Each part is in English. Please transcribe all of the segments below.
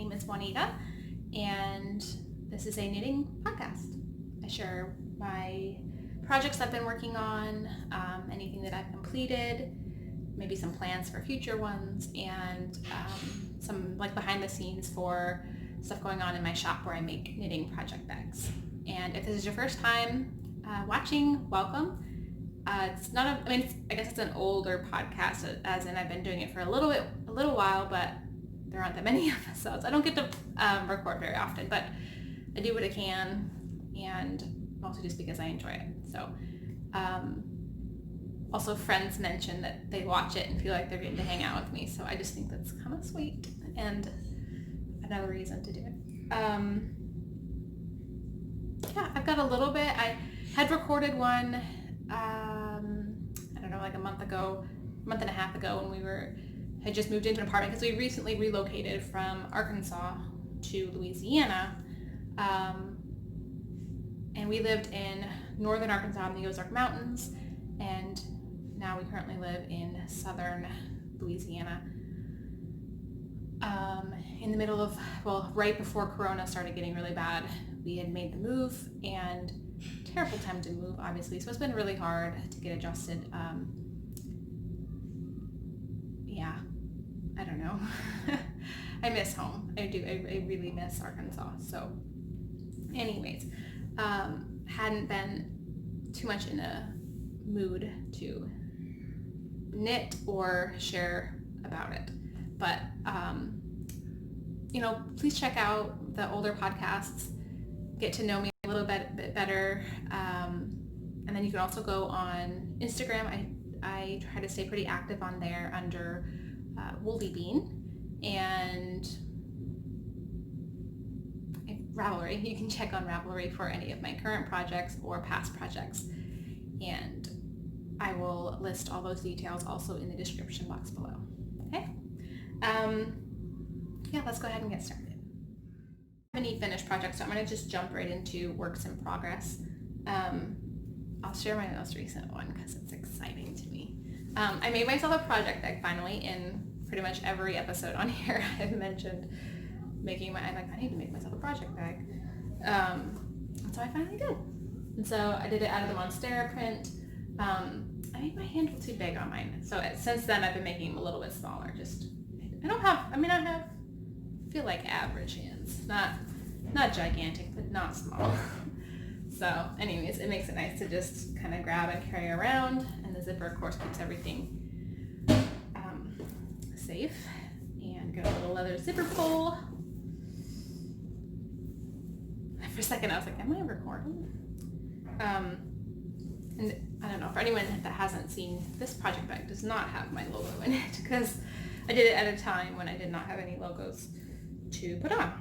name is Juanita, and this is a knitting podcast. I share my projects I've been working on, anything that I've completed, maybe some plans for future ones, and some like behind the scenes for stuff going on in my shop where I make knitting project bags. And if this is your first time watching, welcome. It's not I guess it's an older podcast, as in I've been doing it for a little while, but there aren't that many episodes. I don't get to record very often, but I do what I can, and mostly just because I enjoy it. So, also friends mention that they watch it and feel like they're getting to hang out with me, so I just think that's kind of sweet and another reason to do it. Yeah, I've got a little bit. I had recorded one, I don't know, like a month and a half ago, when we had just moved into an apartment because we recently relocated from Arkansas to Louisiana, and we lived in northern Arkansas in the Ozark Mountains, and now we currently live in southern Louisiana. In the middle of, right before Corona started getting really bad, we had made the move, and terrible time to move, obviously, so it's been really hard to get adjusted. Yeah, I don't know. I miss home. I do. I really miss Arkansas. So anyways, hadn't been too much in a mood to knit or share about it. But, please check out the older podcasts, get to know me a little bit better. And then you can also go on Instagram. I try to stay pretty active on there under Woolly Bean, and Ravelry. You can check on Ravelry for any of my current projects or past projects, and I will list all those details also in the description box below. Okay? Yeah, let's go ahead and get started. I don't have any finished projects, so I'm going to just jump right into works in progress. I'll share my most recent one because it's exciting to me. I made myself a project bag finally. In pretty much every episode on here I've mentioned I need to make myself a project bag. So I finally did. And so I did it out of the Monstera print. I made my handle too big on mine. So since then I've been making them a little bit smaller. I feel like average hands. Not gigantic, but not small. So anyways, it makes it nice to just kind of grab and carry around, and the zipper of course keeps everything safe. And got a little leather zipper pull. For a second I was like, am I recording? And I don't know, for anyone that hasn't seen, this project bag does not have my logo in it because I did it at a time when I did not have any logos to put on.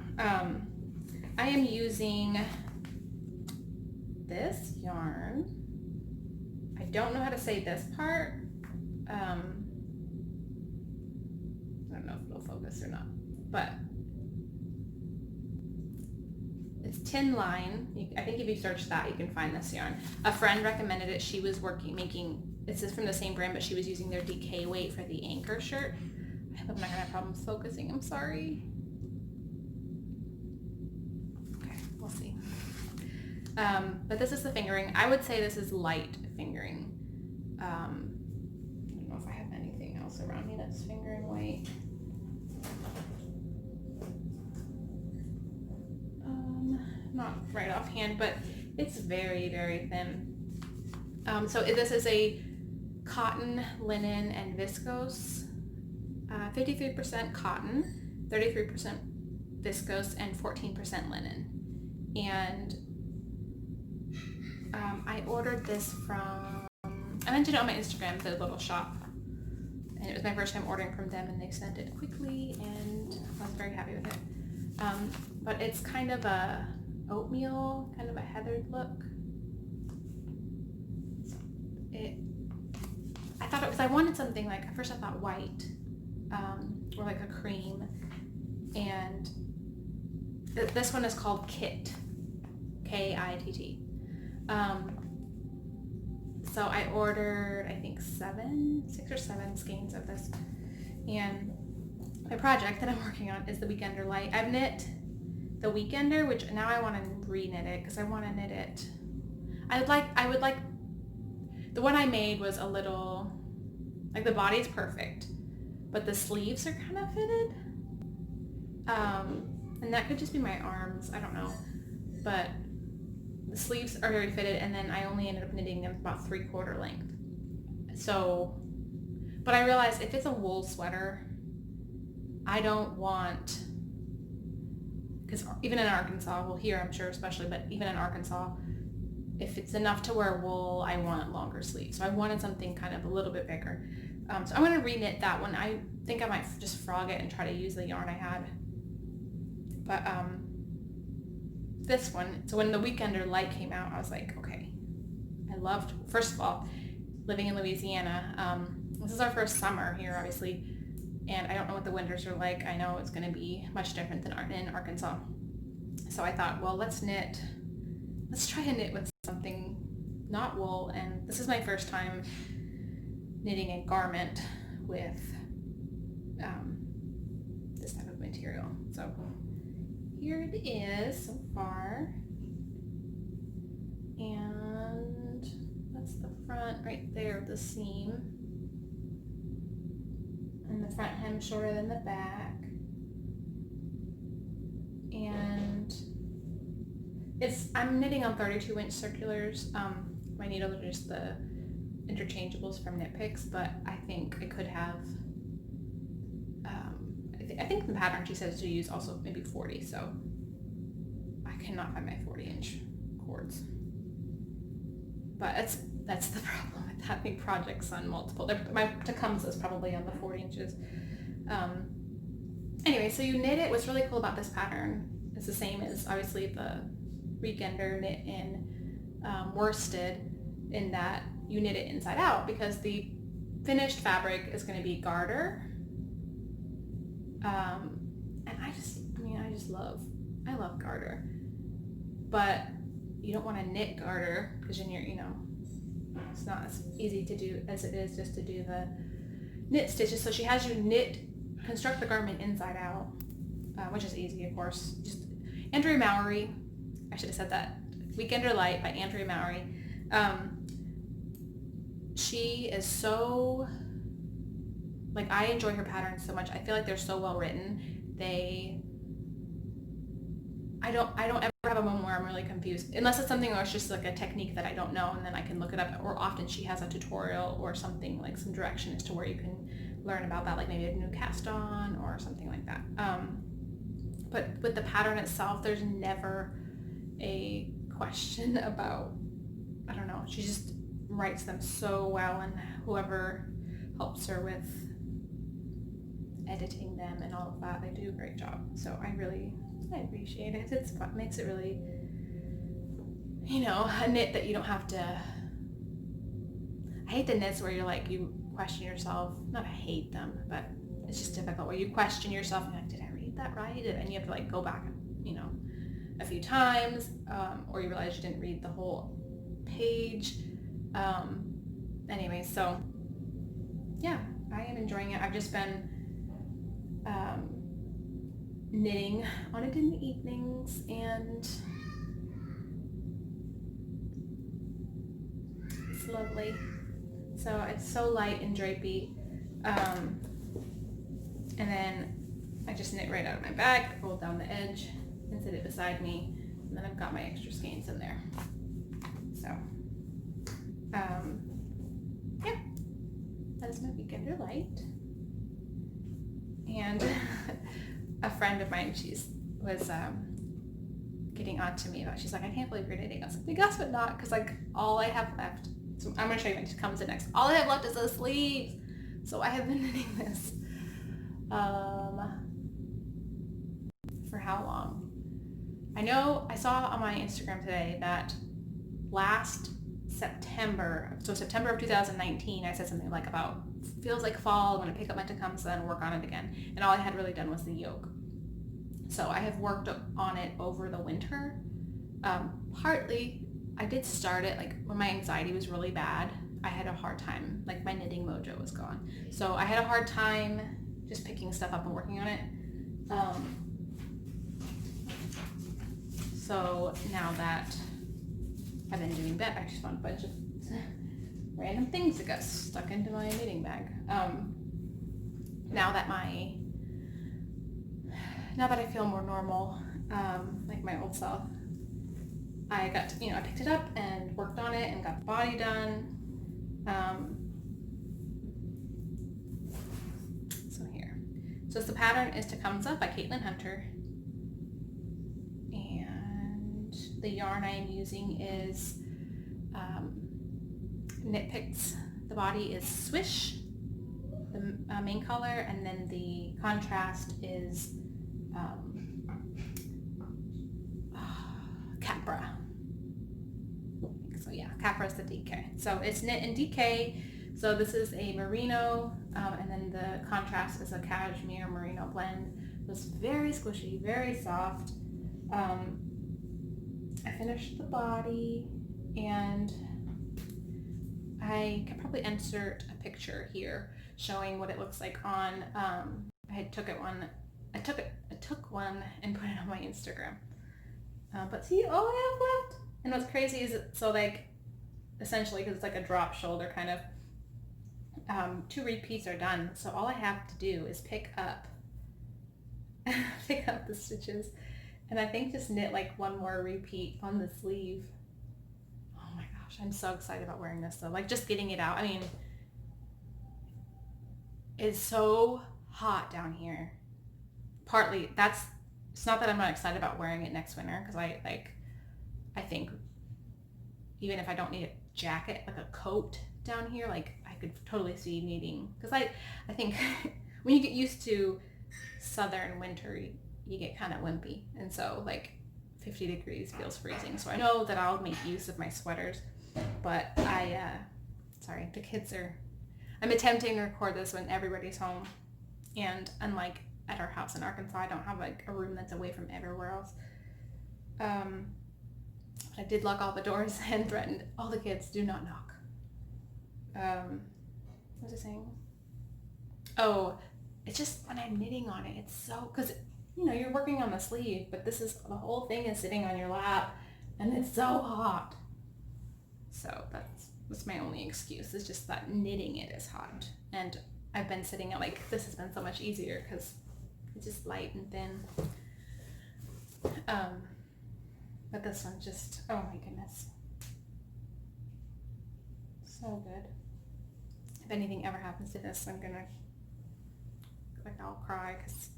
I am using this yarn. I don't know how to say this part. I don't know if it'll focus or not, but it's Tin Line. I think if you search that, you can find this yarn. A friend recommended it. She was this is from the same brand, but she was using their DK weight for the anchor shirt. I hope I'm not gonna have problems focusing, I'm sorry. Okay, we'll see. But this is the fingering. I would say this is light fingering. I don't know if I have anything else around me that's fingering weight. Not right offhand, but it's very, very thin. So this is a cotton, linen, and viscose. 53% cotton, 33% viscose, and 14% linen. And I ordered this from, I mentioned it on my Instagram, the little shop, and it was my first time ordering from them, and they sent it quickly, and I was very happy with it. But it's kind of a oatmeal, kind of a heathered look. I thought it was, I wanted something like, at first I thought white, or like a cream, and this one is called Kit, K-I-T-T. So I ordered, I think 6 or 7 skeins of this, and my project that I'm working on is the Weekender Light. I've knit the Weekender, which now I want to re-knit it because I want to knit it. I would like, the one I made was a little, like the body's perfect, but the sleeves are kind of fitted. And that could just be my arms, I don't know. But the sleeves are very fitted, and then I only ended up knitting them about 3/4 length. So, but I realized if it's a wool sweater, I don't want, because even in Arkansas, well here I'm sure especially, but even in Arkansas, if it's enough to wear wool, I want longer sleeves. So I wanted something kind of a little bit bigger. So I'm going to re-knit that one. I think I might just frog it and try to use the yarn I had. But this one, so when the Weekender Light came out, I was like, okay. I loved, first of all, living in Louisiana. This is our first summer here, obviously, and I don't know what the winters are like. I know it's going to be much different than in Arkansas. So I thought, well, let's try to knit with something not wool, and this is my first time knitting a garment with this type of material. So here it is so far, and that's the front right there with the seam, and the front hem shorter than the back, and I'm knitting on 32-inch circulars. My needles are just the interchangeables from Knit Picks, but I think I could have, I think the pattern she says to use also maybe 40, so I cannot find my 40-inch cords. But that's the problem with having projects on multiple. My Tecumseh is probably on the 40 inches. Anyway, so you knit it. What's really cool about this pattern is the same as obviously the Weekender knit in worsted, in that you knit it inside out, because the finished fabric is going to be garter. And I love garter, but you don't want to knit garter because then it's not as easy to do as it is just to do the knit stitches. So she has you construct the garment inside out, which is easy, of course. Just Andrea Mowry, I should have said that, Weekender Light by Andrea Mowry. She is so, I enjoy her patterns so much. I feel like they're so well written. I don't ever have a moment where I'm really confused, unless it's something where it's just like a technique that I don't know, and then I can look it up, or often she has a tutorial or something, like some direction as to where you can learn about that, like maybe a new cast on or something like that. But with the pattern itself, there's never a question about, I don't know, she just writes them so well, and whoever helps her with editing them and all of that, they do a great job. So I appreciate it. It makes it really, a knit that you don't have to, I hate the knits where you question yourself. Not I hate them, but it's just difficult where you question yourself and you're like, did I read that right? And you have to go back, a few times, or you realize you didn't read the whole page. Anyway, so yeah, I am enjoying it. I've just been knitting on it in the evenings, and it's lovely. So it's so light and drapey. And then I just knit right out of my bag, roll down the edge, and sit it beside me, and then I've got my extra skeins in there. So, yeah, that is my Weekender Light. And a friend of mine, was getting on to me about, she's like, I can't believe you're knitting. I was like, guess what, not, because all I have left, so I'm going to show you when it comes in next. All I have left is the sleeves. So I have been knitting this for how long? I know I saw on my Instagram today that last September, so September of 2019, I said something about, feels like fall, I'm going to pick up my Tecumseh and work on it again. And all I had really done was the yoke. So I have worked on it over the winter. Partly, I did start it when my anxiety was really bad. I had a hard time, my knitting mojo was gone. So I had a hard time just picking stuff up and working on it. So now that I've been doing that, I just found a bunch of random things that got stuck into my knitting bag. Now that I feel more normal, like my old self, I got to, I picked it up and worked on it and got the body done. So the pattern is Tecumseh by Caitlin Hunter, and the yarn I am using is Knit Picks. The body is Swish, the main color, and then the contrast is Capra. So yeah, Capra is the DK. So it's knit in DK. So this is a merino, and then the contrast is a cashmere merino blend. It's very squishy, very soft. I finished the body, and I could probably insert a picture here showing what it looks like on. I took one and put it on my Instagram. But see, all I have left, and what's crazy is so like essentially because it's like a drop shoulder kind of. 2 repeats are done, so all I have to do is pick up the stitches, and I think just knit like 1 more repeat on the sleeve. Oh my gosh, I'm so excited about wearing this though. Like just getting it out. I mean, it's so hot down here. Partly it's not that I'm not excited about wearing it next winter, because I think even if I don't need a jacket, like a coat down here, like I could totally see needing, because I think when you get used to southern winter, you get kind of wimpy, and so like 50 degrees feels freezing. So I know that I'll make use of my sweaters, but sorry, the kids I'm attempting to record this when everybody's home, and unlike at our house in Arkansas, I don't have like a room that's away from everywhere else. I did lock all the doors and threatened all the kids, do not knock. What was I saying? Oh, it's just when I'm knitting on it, it's so, because you're working on the sleeve, but the whole thing is sitting on your lap, and it's so hot. So that's my only excuse, is just that knitting it is hot, and I've been sitting at this has been so much easier because it's just light and thin. But this one just, oh my goodness, so good. If anything ever happens to this, I'm gonna, I'll cry, because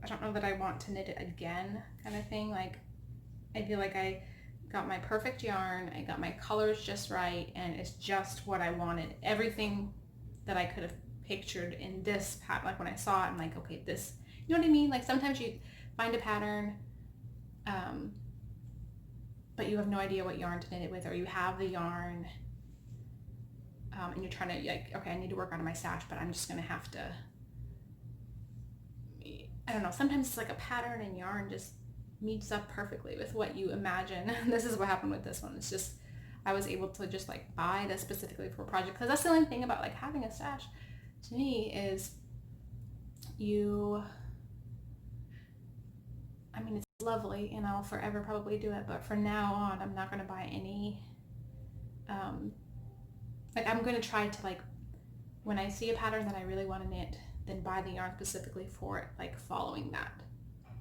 I don't know that I want to knit it again, kind of thing. Like, I feel like I got my perfect yarn, I got my colors just right, and it's just what I wanted. Everything that I could have pictured in this pattern, like when I saw it, I'm like, okay, this, you know what I mean? Like sometimes you find a pattern, but you have no idea what yarn to knit it with, or you have the yarn, and you're trying to, like, okay, I need to work on my stash, but I'm just going to have to, I don't know, sometimes it's like a pattern and yarn just meets up perfectly with what you imagine. This is what happened with this one. It's just, I was able to just like buy this specifically for a project, because that's the only thing about like having a stash to me is I mean, it's lovely and I'll forever probably do it, but from now on, I'm not going to buy any, like I'm going to try to, like, when I see a pattern that I really want to knit, then buy the yarn specifically for it, like following that.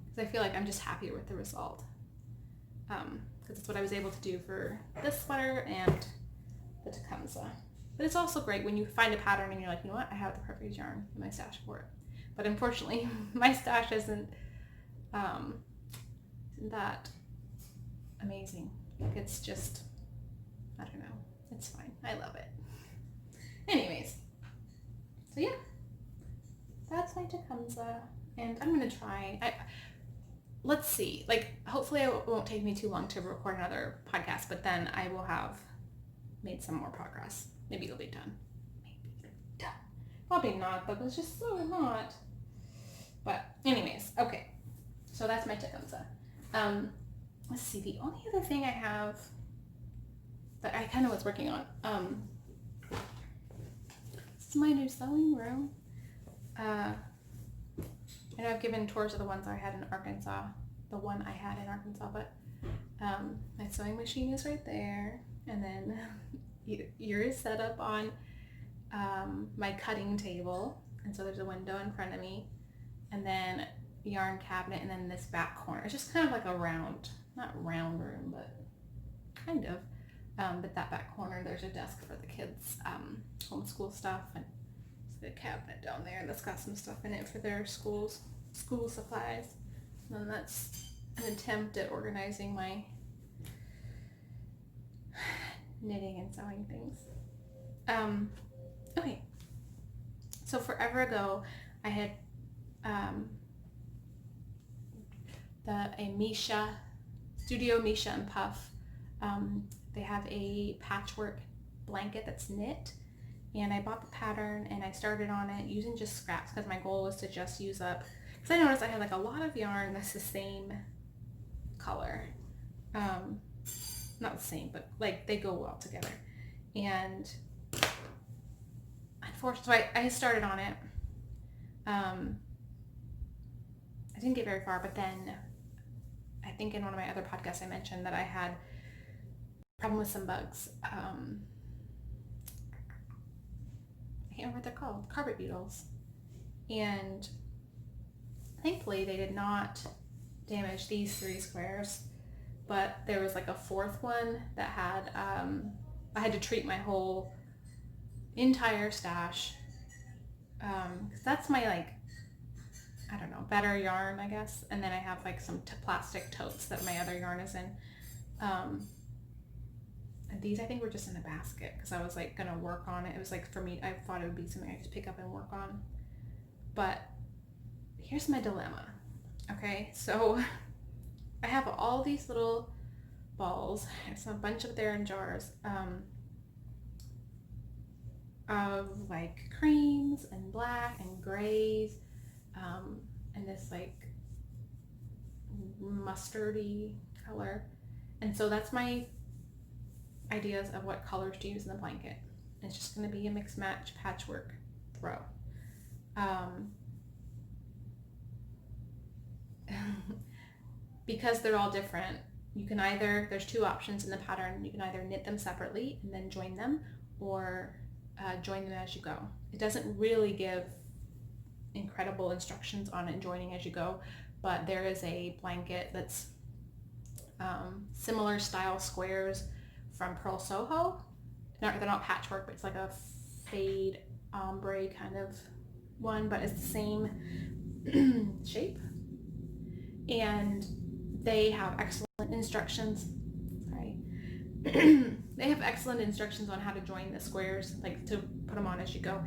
Because I feel like I'm just happier with the result. Because it's what I was able to do for this sweater and the Tecumseh. But it's also great when you find a pattern and you're like, you know what, I have the perfect yarn in my stash for it. But unfortunately, my stash isn't that amazing. Like, it's just, I don't know, it's fine. I love it. Anyways, so yeah, that's my Tecumseh, and I'm gonna try, let's see, like, hopefully it won't take me too long to record another podcast, but then I will have made some more progress. Maybe it'll be done. Probably not, but it's just so hot. But anyways, okay, so that's my Tecumseh. Let's see, the only other thing I have that I kind of was working on, this is my new sewing room. I know I've given tours of the ones I had in Arkansas, but my sewing machine is right there, and then yours is set up on my cutting table, and so there's a window in front of me, and then yarn cabinet, and then this back corner. It's just kind of like a round, not round room, but kind of. But that back corner, there's a desk for the kids' homeschool stuff, and the cabinet down there that's got some stuff in it for their school supplies. And then that's an attempt at organizing my knitting and sewing things. Okay, so forever ago I had Studio Misha and Puff. They have a patchwork blanket that's knit, and I bought the pattern and I started on it using just scraps because my goal was to just use up, because I noticed I had like a lot of yarn that's the same color. Not the same, but like they go well together. And unfortunately, so I started on it. I didn't get very far, but then I think in one of my other podcasts I mentioned that I had a problem with some bugs. I can't remember what they're called, carpet beetles. And thankfully they did not damage these 3 squares, but there was like a 4th one that had, I had to treat my whole entire stash, because that's my like, I don't know, better yarn, I guess. And then I have like some plastic totes that my other yarn is in. And these I think were just in a basket because I was like gonna work on it. It was like, for me, I thought it would be something I could pick up and work on. But here's my dilemma. Okay, so I have all these little balls. There's a bunch of there in jars of like creams and black and grays, and this like mustardy color. And so that's my ideas of what colors to use in the blanket. It's just going to be a mix match patchwork throw. Because they're all different, you can either, there's 2 options in the pattern. You can either knit them separately and then join them, or join them as you go. It doesn't really give incredible instructions on it joining as you go, but there is a blanket that's similar style squares from Pearl Soho. They're not patchwork, but it's like a fade ombre kind of one, but it's the same shape. And they have excellent instructions. Sorry. They have excellent instructions on how to join the squares, like to put them on as you go.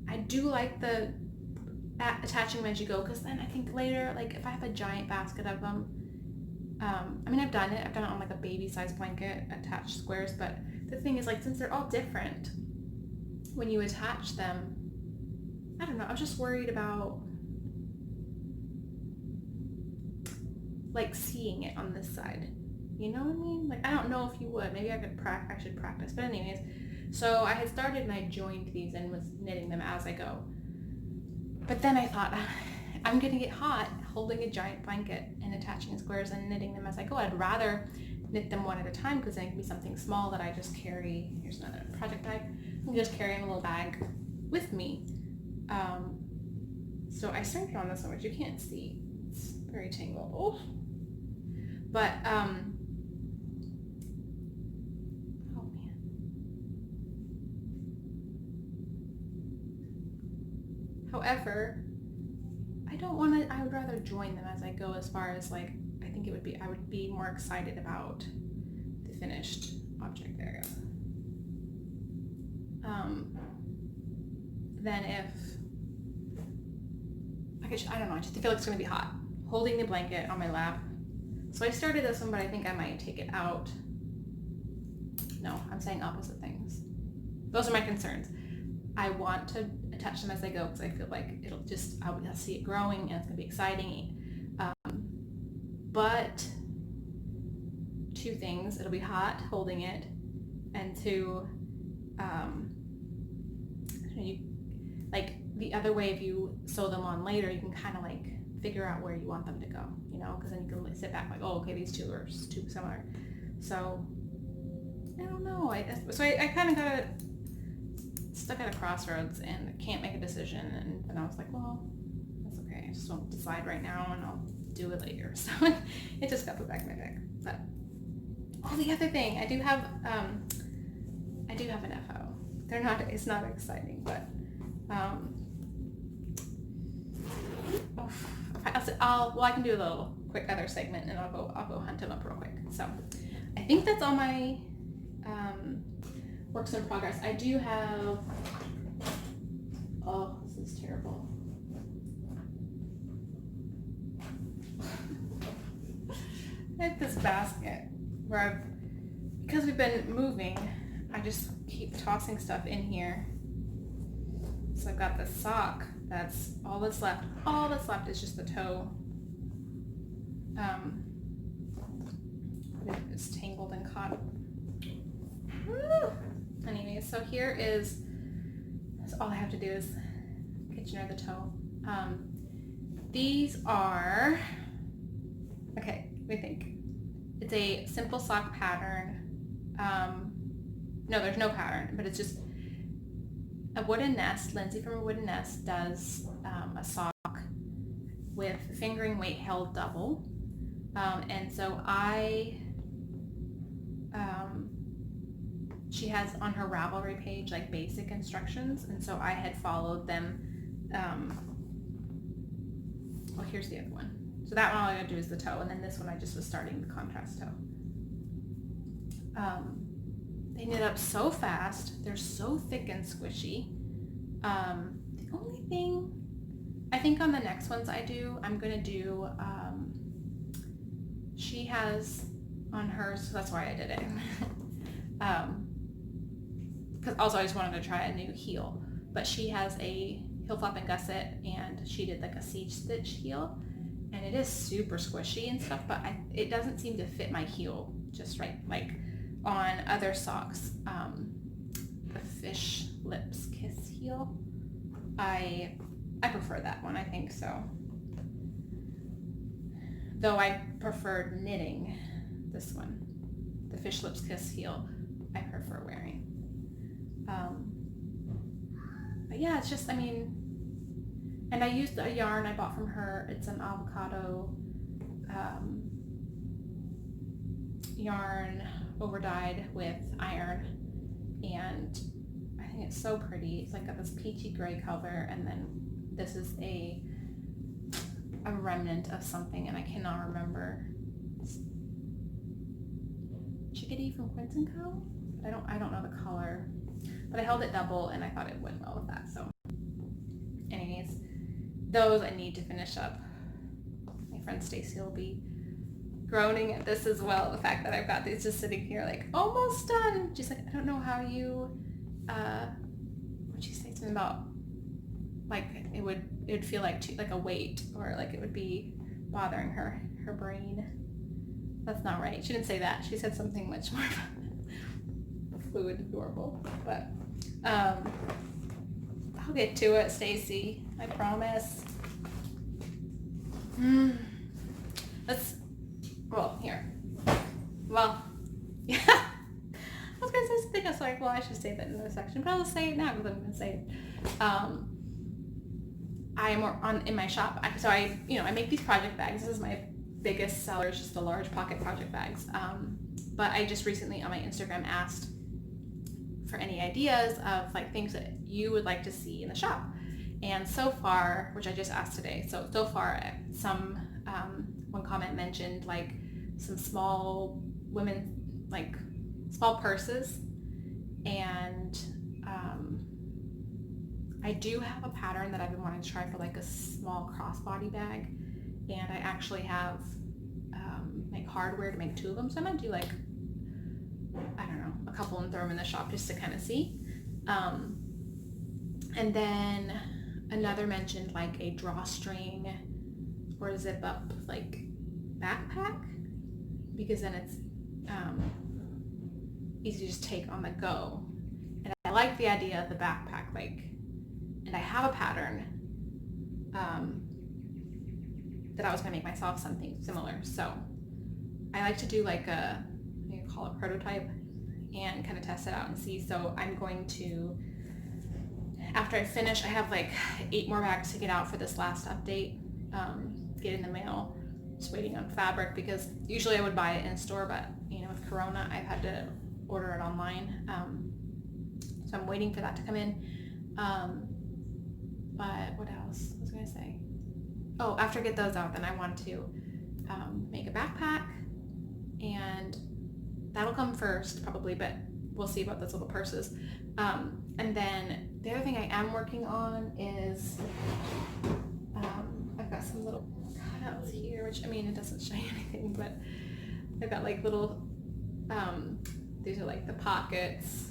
I do like the attaching them as you go, because then I think later, like if I have a giant basket of them, I mean, I've done it on like a baby size blanket, attached squares, but the thing is, like, since they're all different, when you attach them, I don't know, I was just worried about like seeing it on this side, you know what I mean? Like, I don't know if you would, maybe I should practice, but anyways, so I had started and I joined these and was knitting them as I go, but then I thought, I'm gonna get hot holding a giant blanket and attaching squares and knitting them as I go. I'd rather knit them one at a time, because then it can be something small that I just carry. Here's another project bag. I can just carry in a little bag with me. So I started on this one, which you can't see. It's very tangled. Oh. But oh man. However, I would rather join them as I go, as far as like, I think I would be more excited about the finished object. There you go. Than if, I don't know, I just feel like it's going to be hot holding the blanket on my lap. So I started this one, but I think I might take it out. No, I'm saying opposite things. Those are my concerns. I want to attach them as I go, because I feel like I'll see it growing and it's going to be exciting. But 2 things, it'll be hot holding it, and 2, you, like the other way, if you sew them on later, you can kind of like figure out where you want them to go, you know, because then you can sit back like, oh, okay, these two are too similar. So I don't know. I kind of got stuck at a crossroads and can't make a decision. And then I was like, well, that's okay. I just won't decide right now, and I'll do it later. So it just got put back in my bag. But the other thing, I do have an FO. It's not exciting, but I can do a little quick other segment, and I'll go hunt him up real quick. So I think that's all my works in progress. I do have, oh, this is terrible. I have this basket where because we've been moving, I just keep tossing stuff in here. So I've got this sock, that's all that's left. All that's left is just the toe. It's tangled and caught. Woo! Anyway, so here is, so all I have to do is Kitchener the toe. These are, okay, we think. It's a simple sock pattern. No, there's no pattern, but it's just a wooden nest. Lindsay from A Wooden Nest does a sock with fingering weight held double. And so she has on her Ravelry page like basic instructions, and so I had followed them. Well, here's the other one. So that one all I gotta do is the toe, and then this one I just was starting the contrast toe. They knit up so fast. They're so thick and squishy. The only thing I think on the next ones I'm gonna do, she has on hers, so that's why I did it. Because also I just wanted to try a new heel, but she has a heel flap and gusset, and she did like a siege stitch heel, and it is super squishy and stuff, but it doesn't seem to fit my heel just right. Like on other socks, the fish lips kiss heel, I prefer that one, I think so. Though I preferred knitting this one, the fish lips kiss heel, I prefer wearing. But yeah, it's just, I mean, and I used a yarn I bought from her. It's an avocado yarn over dyed with iron, and I think it's so pretty. It's like got this peachy gray color, and then this is a remnant of something, and I cannot remember. It's Chickadee from Quince & Co. I don't know the color, but I held it double and I thought it went well with that. So anyways, those I need to finish up. My friend Stacy will be groaning at this as well, the fact that I've got these just sitting here like almost done. She's like, I don't know how you what'd she say, something about like it would feel like a weight, or like it would be bothering her brain. That's not right. She didn't say that. She said something much more fluid and adorable. But I'll get to it, Stacy. I promise. Here. Well, yeah. I was gonna say something. I was like, well, I should say that in another section, but I'll just say it now because I'm gonna say it. I am in my shop. I make these project bags. This is my biggest seller. It's just the large pocket project bags. But I just recently on my Instagram asked for any ideas of like things that you would like to see in the shop. And so far, which I just asked today, so far some one comment mentioned like some small women, like small purses, and I do have a pattern that I've been wanting to try for like a small crossbody bag, and I actually have like hardware to make 2 of them, so I might do like, I don't know, a couple and throw them in the shop just to kind of see. And then another mentioned like a drawstring or zip up like backpack, because then it's easy to just take on the go. And I like the idea of the backpack, like, and I have a pattern. that I was going to make myself something similar. So I like to do like a, you call it prototype, and kind of test it out and see. So I'm going to, after I finish, I have like 8 more bags to get out for this last update, get in the mail. Just waiting on fabric, because usually I would buy it in store, but you know, with Corona, I've had to order it online. So I'm waiting for that to come in. But what else was I going to say? Oh, after I get those out, then I want to make a backpack, and that'll come first probably, but we'll see about those little purses. And then the other thing I am working on is I've got some little cutouts here, which, I mean, it doesn't show you anything, but I've got like little, these are like the pockets.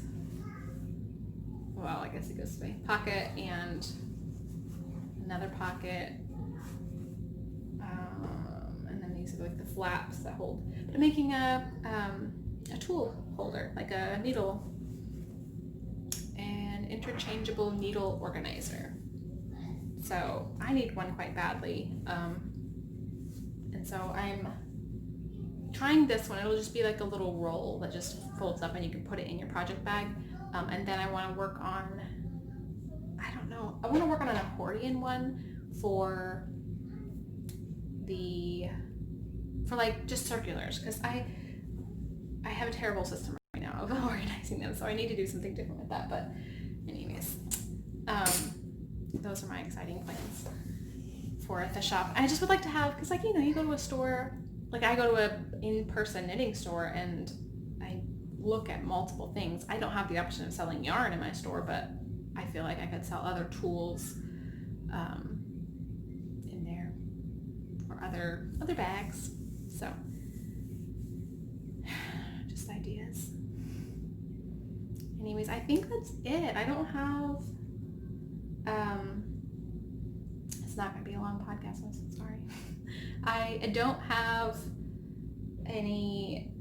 Well, I guess it goes this way. Pocket and another pocket. And then these are like the flaps that hold. But I'm making a tool holder, like a needle, an interchangeable needle organizer. So I need one quite badly. And so I'm trying this one. It'll just be like a little roll that just folds up and you can put it in your project bag. And then I want to work on, I want to work on an accordion one for like just circulars, because I have a terrible system right now of organizing them, so I need to do something different with that. But anyways, those are my exciting plans for the shop. I just would like to have, because like, you know, you go to a store, like I go to a in-person knitting store and I look at multiple things. I don't have the option of selling yarn in my store, but I feel like I could sell other tools in there, or other bags. So just ideas. Anyways, I think that's it. I don't have it's not going to be a long podcast, I'm so sorry. I don't have any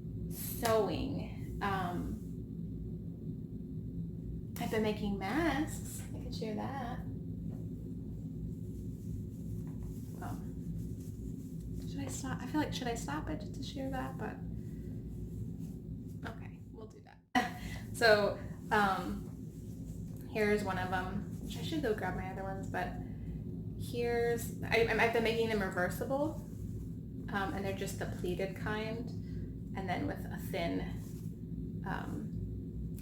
sewing. I've been making masks. I could share that. Should I stop? I feel like, should I stop it to share that? But okay, we'll do that. So here's one of them, which I should go grab my other ones, but I've been making them reversible, and they're just the pleated kind, and then with a thin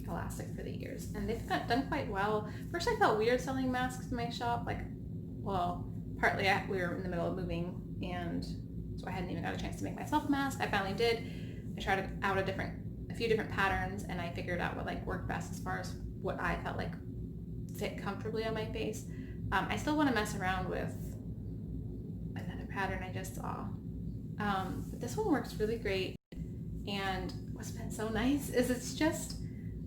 elastic for the ears, and they've done quite well. First I felt weird selling masks in my shop, like, well, partly we were in the middle of moving, and so I hadn't even got a chance to make myself a mask. I finally did. I tried out a few different patterns, and I figured out what like worked best as far as what I felt like fit comfortably on my face. I still want to mess around with another pattern I just saw, but this one works really great. And what's been so nice is it's just,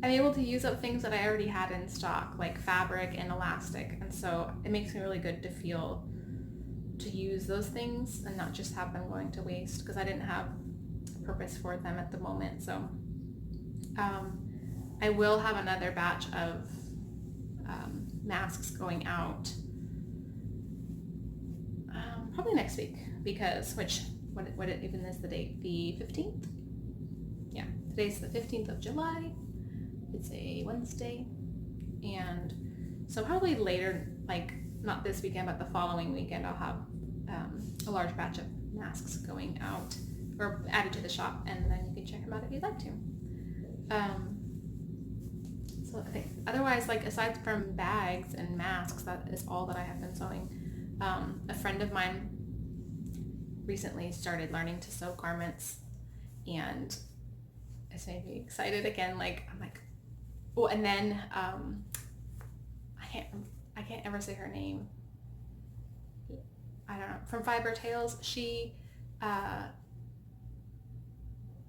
I'm able to use up things that I already had in stock, like fabric and elastic, and so it makes me really good to use those things and not just have them going to waste, because I didn't have a purpose for them at the moment. So I will have another batch of masks going out probably next week, because what it even is the date, the 15th? Yeah, today's the 15th of July. It's a Wednesday, and so probably later, like not this weekend but the following weekend, I'll have a large batch of masks going out or added to the shop, and then you can check them out if you'd like to. So I think otherwise, like aside from bags and masks, that is all that I have been sewing. A friend of mine recently started learning to sew garments, and it's made me excited again. Like I'm like, oh, and then I can't ever say her name. I don't know. From Fiber Tales, she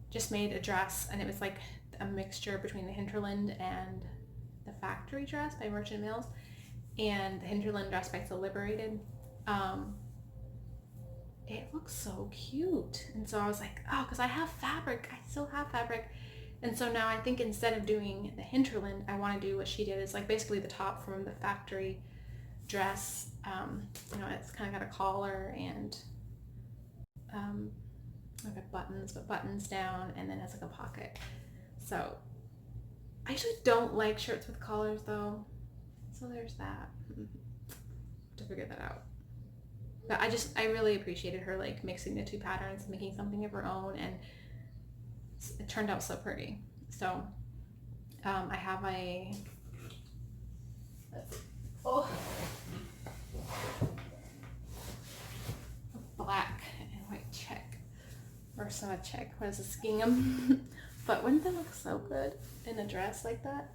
just made a dress, and it was like a mixture between the Hinterland and the Factory dress by Merchant Mills, and the Hinterland dress by So Liberated. It looks so cute, and so I was like, oh, because I still have fabric, and so now I think instead of doing the Hinterland, I want to do what she did. It's like basically the top from the Factory dress. It's kind of got a collar and like a buttons, but buttons down, and then has like a pocket. So I actually don't like shirts with collars though. So there's that. To figure that out. But I really appreciated her like mixing the two patterns, making something of her own, and it turned out so pretty. So I have a black and white check, or some check. What is this, gingham? But wouldn't that look so good in a dress like that?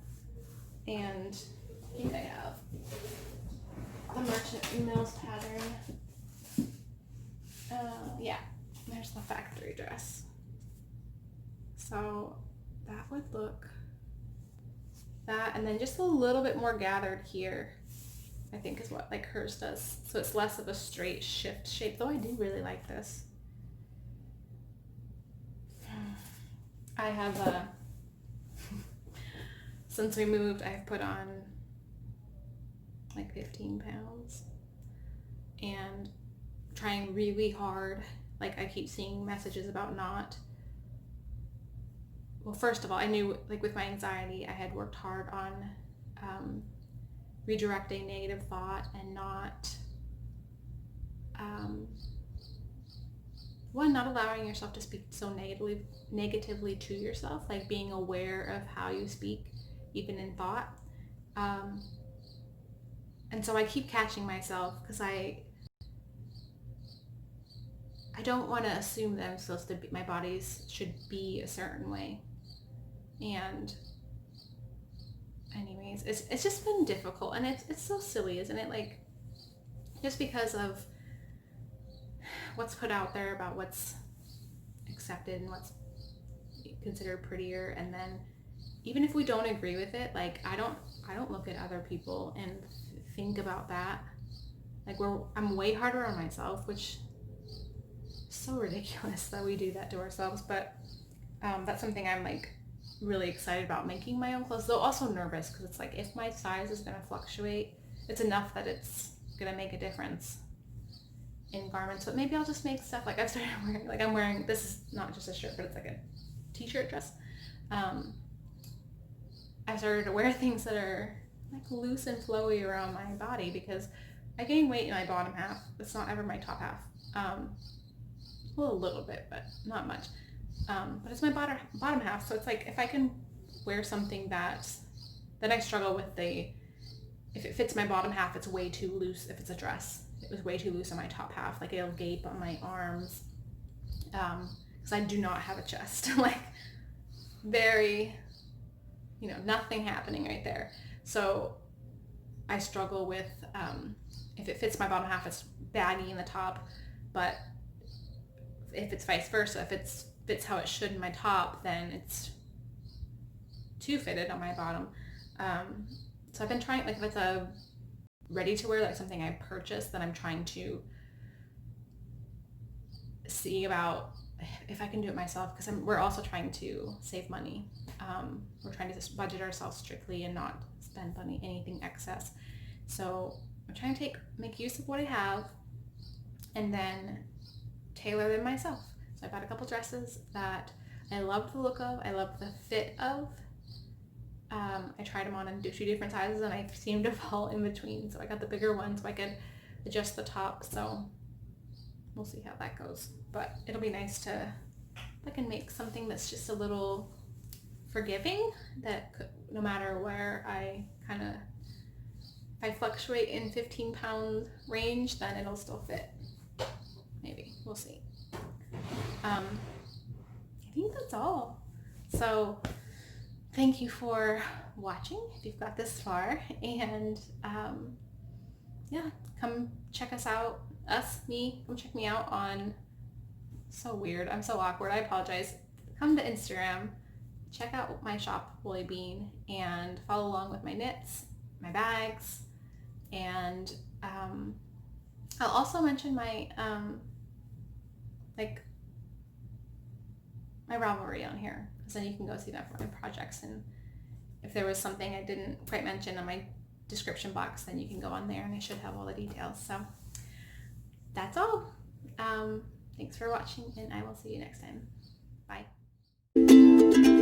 And here I have the Merchant Mills pattern. Yeah, there's the factory dress. So that would look that, and then just a little bit more gathered here, I think is what like hers does. So it's less of a straight shift shape, though I do really like this. I have since we moved, I've put on like 15 pounds and trying really hard. Like I keep seeing messages about not, well, first of all, I knew like with my anxiety, I had worked hard on redirecting negative thought and not not allowing yourself to speak so negatively to yourself, like being aware of how you speak even in thought. And so I keep catching myself because I don't want to assume that I'm supposed to be, my bodies should be a certain way. And anyways, it's just been difficult, and it's so silly, isn't it? Like, just because of what's put out there about what's accepted and what's considered prettier, and then even if we don't agree with it, like I don't look at other people and think about that. Like I'm way harder on myself, which is so ridiculous that we do that to ourselves. But that's something I'm like really excited about, making my own clothes, though also nervous because it's like if my size is going to fluctuate, it's enough that it's going to make a difference in garments. But maybe I'll just make stuff like I've started wearing, like I'm wearing, this is not just a shirt, but it's like a t-shirt dress. I started to wear things that are like loose and flowy around my body because I gain weight in my bottom half. It's not ever my top half. Well, a little bit, but not much. But it's my bottom half, so it's like if I can wear something that I struggle with if it fits my bottom half, it's way too loose. If it's a dress, it was way too loose on my top half, like it'll gape on my arms, because I do not have a chest. Like very, nothing happening right there. So I struggle with if it fits my bottom half, it's baggy in the top, but if it's vice versa, if it fits how it should in my top, then it's too fitted on my bottom. So I've been trying, like if it's a ready to wear, like something I purchased, then I'm trying to see about if I can do it myself, because we're also trying to save money. We're trying to just budget ourselves strictly and not spend money, anything excess. So I'm trying to make use of what I have and then tailor them myself. So I bought a couple dresses that I loved the look of, I loved the fit of. I tried them on in 2 different sizes and I seemed to fall in between. So I got the bigger one so I could adjust the top. So we'll see how that goes. But it'll be nice to, I can make something that's just a little forgiving, that no matter where I if I fluctuate in 15 pound range, then it'll still fit. Maybe, we'll see. I think that's all. So thank you for watching if you've got this far, and yeah, come check us out, come check me out on, so weird, I'm so awkward, I apologize. Come to Instagram, check out my shop, Woolly Bean, and follow along with my knits, my bags, and I'll also mention my my Ravelry on here, because then you can go see that for my projects, and if there was something I didn't quite mention in my description box, then you can go on there and I should have all the details. So that's all. Thank Thanks for watching, and I will see you next time. Bye.